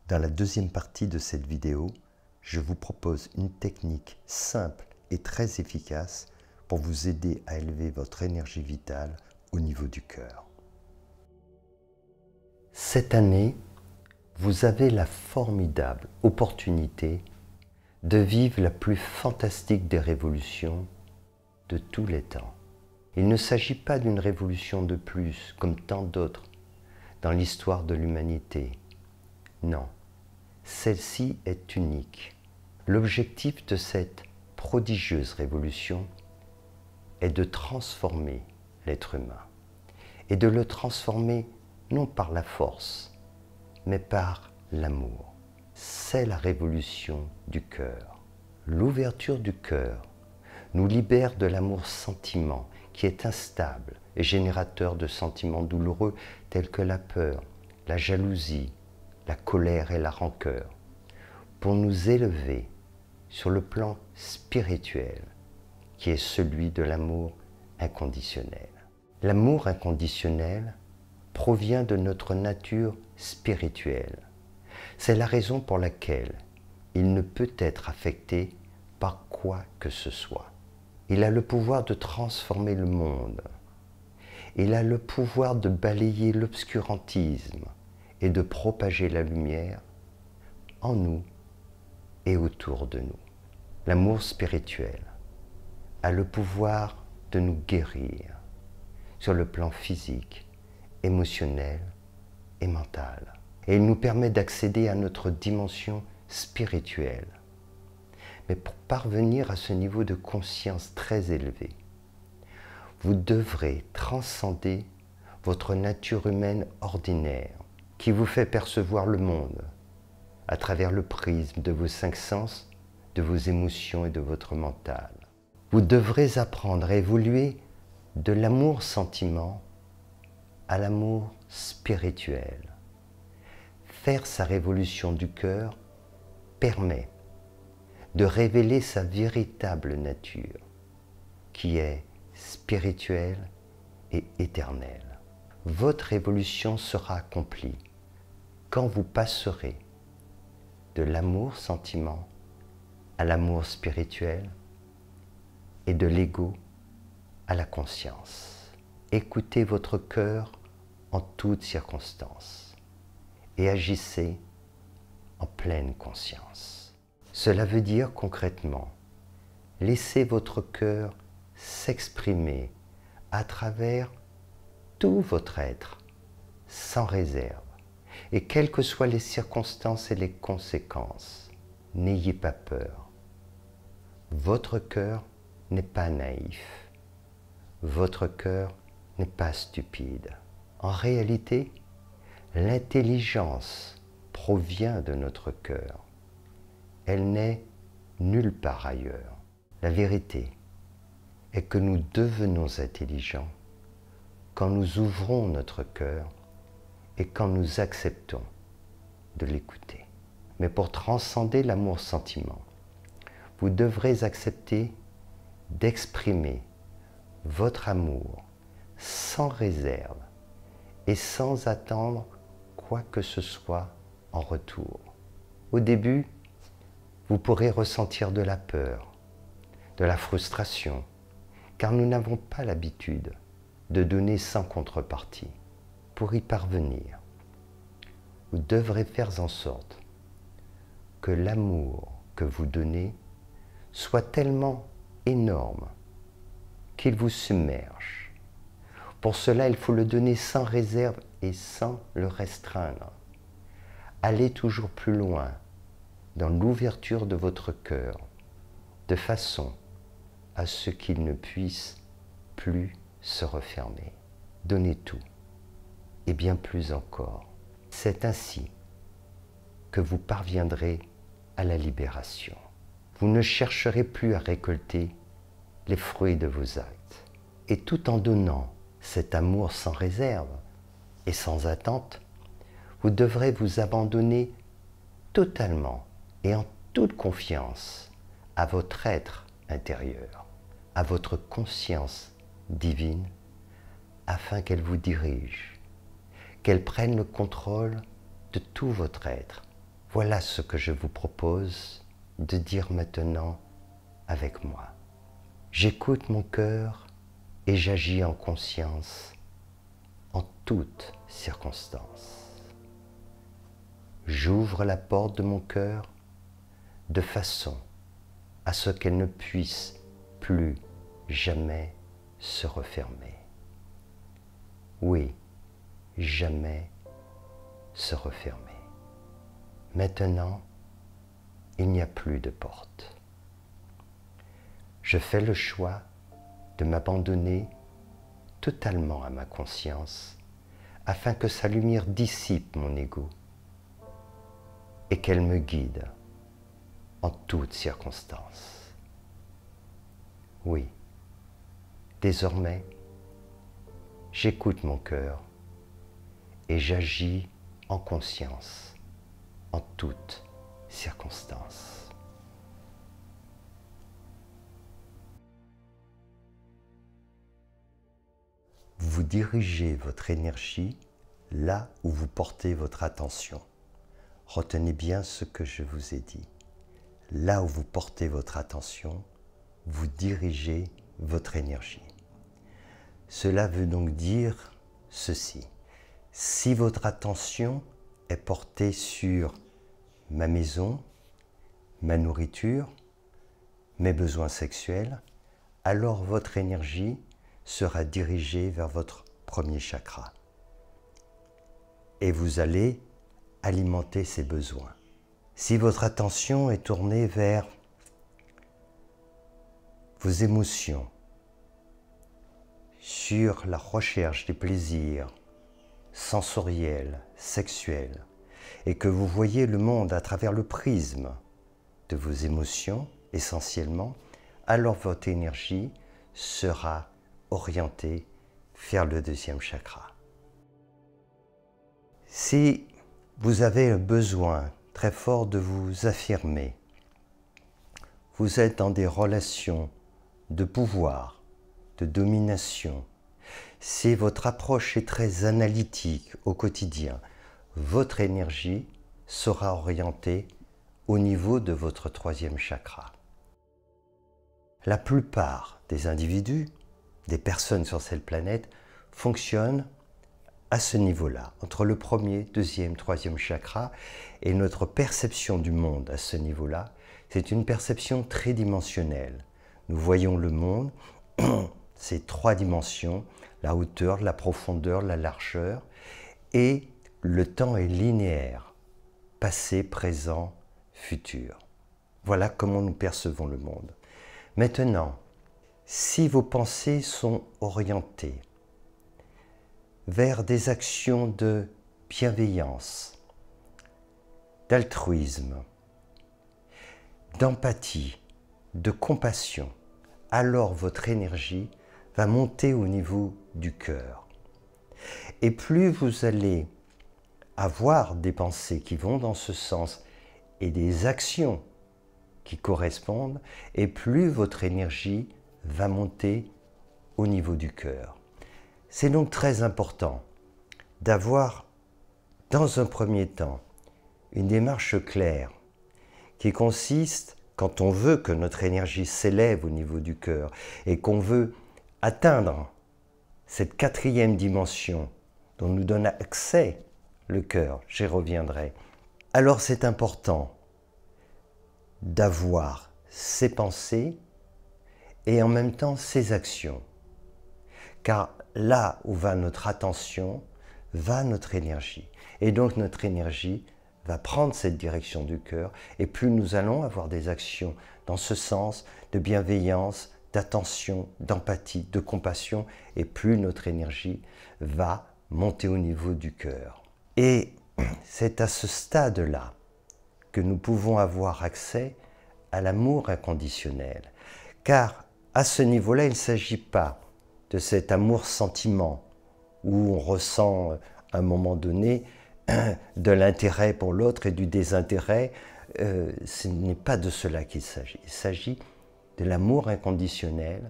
Dans la deuxième partie de cette vidéo, je vous propose une technique simple et très efficace pour vous aider à élever votre énergie vitale au niveau du cœur. Cette année, vous avez la formidable opportunité de vivre la plus fantastique des révolutions de tous les temps. Il ne s'agit pas d'une révolution de plus, comme tant d'autres, dans l'histoire de l'humanité. Non, celle-ci est unique. L'objectif de cette prodigieuse révolution est de transformer l'être humain, et de le transformer non par la force, mais par l'amour. C'est la révolution du cœur. L'ouverture du cœur nous libère de l'amour-sentiment qui est instable et générateur de sentiments douloureux tels que la peur, la jalousie, la colère et la rancœur, pour nous élever sur le plan spirituel qui est celui de l'amour inconditionnel. L'amour inconditionnel provient de notre nature spirituelle. C'est la raison pour laquelle il ne peut être affecté par quoi que ce soit. Il a le pouvoir de transformer le monde. Il a le pouvoir de balayer l'obscurantisme et de propager la lumière en nous et autour de nous. L'amour spirituel a le pouvoir de nous guérir sur le plan physique, émotionnel et mental. Et il nous permet d'accéder à notre dimension spirituelle. Mais pour parvenir à ce niveau de conscience très élevé, vous devrez transcender votre nature humaine ordinaire qui vous fait percevoir le monde à travers le prisme de vos 5 sens, de vos émotions et de votre mental. Vous devrez apprendre à évoluer de l'amour-sentiment à l'amour spirituel. Faire sa révolution du cœur permet de révéler sa véritable nature, qui est spirituelle et éternelle. Votre évolution sera accomplie quand vous passerez de l'amour-sentiment à l'amour spirituel et de l'ego à la conscience. Écoutez votre cœur en toutes circonstances et agissez en pleine conscience. Cela veut dire concrètement, laissez votre cœur s'exprimer à travers tout votre être, sans réserve, et quelles que soient les circonstances et les conséquences, n'ayez pas peur. Votre cœur n'est pas naïf. Votre cœur n'est pas stupide. En réalité, l'intelligence provient de notre cœur. Elle n'est nulle part ailleurs. La vérité est que nous devenons intelligents quand nous ouvrons notre cœur et quand nous acceptons de l'écouter. Mais pour transcender l'amour-sentiment, vous devrez accepter d'exprimer votre amour sans réserve et sans attendre quoi que ce soit en retour. Au début, vous pourrez ressentir de la peur, de la frustration, car nous n'avons pas l'habitude de donner sans contrepartie. Pour y parvenir, vous devrez faire en sorte que l'amour que vous donnez soit tellement énorme qu'il vous submerge. Pour cela, il faut le donner sans réserve et sans le restreindre. Allez toujours plus loin dans l'ouverture de votre cœur, de façon à ce qu'il ne puisse plus se refermer. Donnez tout, et bien plus encore. C'est ainsi que vous parviendrez à la libération. Vous ne chercherez plus à récolter les fruits de vos actes. Et tout en donnant cet amour sans réserve et sans attente, vous devrez vous abandonner totalement et en toute confiance à votre être intérieur, à votre conscience divine, afin qu'elle vous dirige, qu'elle prenne le contrôle de tout votre être Voilà ce que je vous propose de dire maintenant avec moi. J'écoute mon cœur et j'agis en conscience en toutes circonstances. J'ouvre la porte de mon cœur de façon à ce qu'elle ne puisse plus jamais se refermer. Oui, jamais se refermer. Maintenant, il n'y a plus de porte. Je fais le choix de m'abandonner totalement à ma conscience afin que sa lumière dissipe mon ego et qu'elle me guide en toutes circonstances. Oui, désormais, j'écoute mon cœur et j'agis en conscience en toutes circonstances. Vous dirigez votre énergie là où vous portez votre attention. Retenez bien ce que je vous ai dit. Là où vous portez votre attention, vous dirigez votre énergie. Cela veut donc dire ceci. Si votre attention est portée sur ma maison, ma nourriture, mes besoins sexuels, alors votre énergie sera dirigée vers votre premier chakra. Et vous allez alimenter ces besoins. Si votre attention est tournée vers vos émotions, sur la recherche des plaisirs sensoriels, sexuels, et que vous voyez le monde à travers le prisme de vos émotions, essentiellement, alors votre énergie sera orientée vers le deuxième chakra. Si vous avez un besoin très fort de vous affirmer, vous êtes dans des relations de pouvoir, de domination, si votre approche est très analytique au quotidien, votre énergie sera orientée au niveau de votre troisième chakra. La plupart des individus, des personnes sur cette planète, fonctionnent à ce niveau-là, entre le premier, deuxième, troisième chakra, et notre perception du monde à ce niveau-là, c'est une perception tridimensionnelle. Nous voyons le monde, ces trois dimensions, la hauteur, la profondeur, la largeur, et le temps est linéaire, passé, présent, futur. Voilà comment nous percevons le monde. Maintenant, si vos pensées sont orientées vers des actions de bienveillance, d'altruisme, d'empathie, de compassion, alors votre énergie va monter au niveau du cœur. Et plus vous allez avoir des pensées qui vont dans ce sens et des actions qui correspondent, et plus votre énergie va monter au niveau du cœur. C'est donc très important d'avoir, dans un premier temps, une démarche claire qui consiste, quand on veut que notre énergie s'élève au niveau du cœur et qu'on veut atteindre cette quatrième dimension dont nous donne accès le cœur, j'y reviendrai, alors c'est important d'avoir ses pensées et en même temps ses actions. Car là où va notre attention, va notre énergie. Et donc notre énergie va prendre cette direction du cœur, et plus nous allons avoir des actions dans ce sens de bienveillance, d'attention, d'empathie, de compassion, et plus notre énergie va monter au niveau du cœur. Et c'est à ce stade-là que nous pouvons avoir accès à l'amour inconditionnel. Car à ce niveau-là, il ne s'agit pas de cet amour-sentiment où on ressent à un moment donné de l'intérêt pour l'autre et du désintérêt. Ce n'est pas de cela qu'il s'agit. Il s'agit de l'amour inconditionnel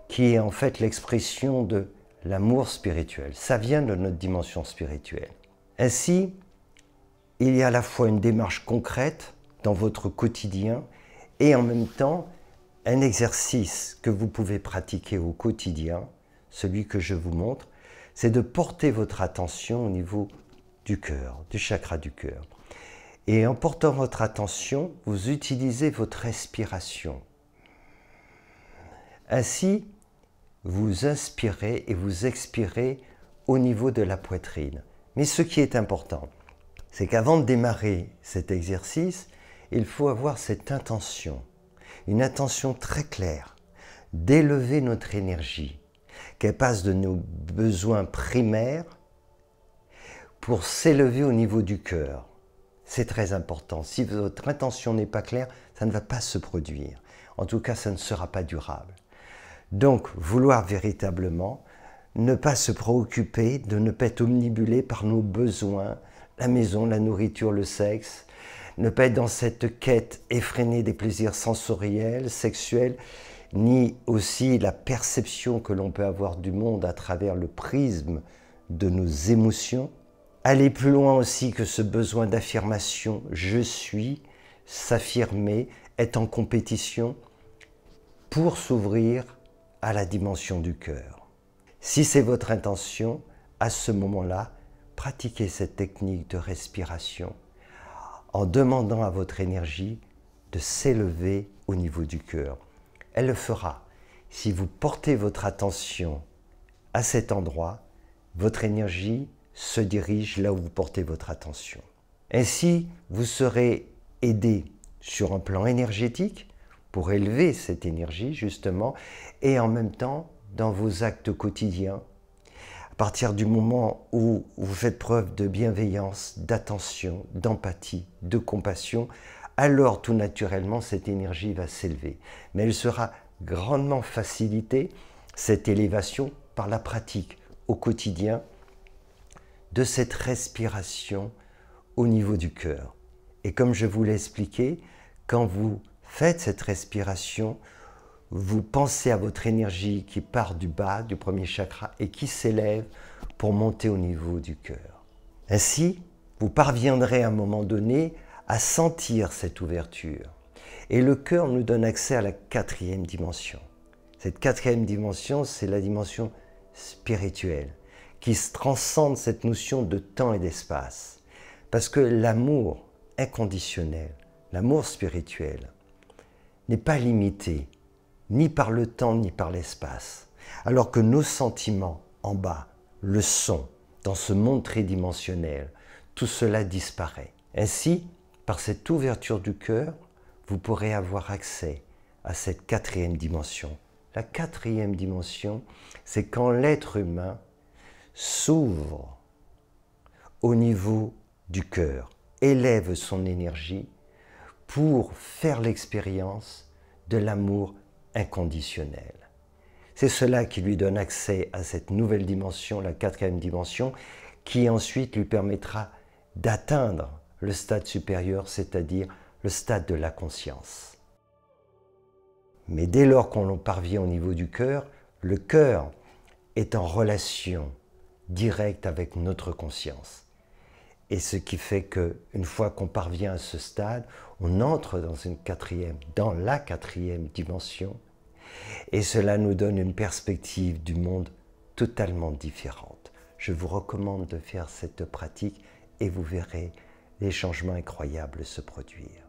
qui est en fait l'expression de l'amour spirituel. Ça vient de notre dimension spirituelle. Ainsi, il y a à la fois une démarche concrète dans votre quotidien et en même temps un exercice que vous pouvez pratiquer au quotidien, celui que je vous montre, c'est de porter votre attention au niveau du cœur, du chakra du cœur. Et en portant votre attention, vous utilisez votre respiration. Ainsi, vous inspirez et vous expirez au niveau de la poitrine. Mais ce qui est important, c'est qu'avant de démarrer cet exercice, il faut avoir cette intention, une intention très claire, d'élever notre énergie, qu'elle passe de nos besoins primaires pour s'élever au niveau du cœur. C'est très important. Si votre intention n'est pas claire, ça ne va pas se produire. En tout cas, ça ne sera pas durable. Donc, vouloir véritablement ne pas se préoccuper de ne pas être omnibulé par nos besoins, la maison, la nourriture, le sexe, ne pas être dans cette quête effrénée des plaisirs sensoriels, sexuels, ni aussi la perception que l'on peut avoir du monde à travers le prisme de nos émotions. Aller plus loin aussi que ce besoin d'affirmation « je suis », s'affirmer, être en compétition pour s'ouvrir à la dimension du cœur. Si c'est votre intention, à ce moment-là, pratiquez cette technique de respiration en demandant à votre énergie de s'élever au niveau du cœur. Elle le fera. Si vous portez votre attention à cet endroit, votre énergie se dirige là où vous portez votre attention. Ainsi, vous serez aidé sur un plan énergétique pour élever cette énergie justement et en même temps dans vos actes quotidiens. À partir du moment où vous faites preuve de bienveillance, d'attention, d'empathie, de compassion, alors tout naturellement cette énergie va s'élever. Mais elle sera grandement facilitée, cette élévation, par la pratique au quotidien de cette respiration au niveau du cœur. Et comme je vous l'ai expliqué, quand vous faites cette respiration, vous pensez à votre énergie qui part du bas, du premier chakra, et qui s'élève pour monter au niveau du cœur. Ainsi, vous parviendrez à un moment donné à sentir cette ouverture. Et le cœur nous donne accès à la quatrième dimension. Cette quatrième dimension, c'est la dimension spirituelle, qui transcende cette notion de temps et d'espace. Parce que l'amour inconditionnel, l'amour spirituel, n'est pas limité ni par le temps ni par l'espace, alors que nos sentiments en bas le sont dans ce monde tridimensionnel. Tout cela disparaît. Ainsi, par cette ouverture du cœur, vous pourrez avoir accès à cette quatrième dimension. La quatrième dimension, c'est quand l'être humain s'ouvre au niveau du cœur, élève son énergie pour faire l'expérience de l'amour inconditionnel. C'est cela qui lui donne accès à cette nouvelle dimension, la quatrième dimension, qui ensuite lui permettra d'atteindre le stade supérieur, c'est-à-dire le stade de la conscience. Mais dès lors qu'on parvient au niveau du cœur, le cœur est en relation directe avec notre conscience. Et ce qui fait qu'une fois qu'on parvient à ce stade, on entre dans la quatrième dimension, et cela nous donne une perspective du monde totalement différente. Je vous recommande de faire cette pratique et vous verrez les changements incroyables se produire.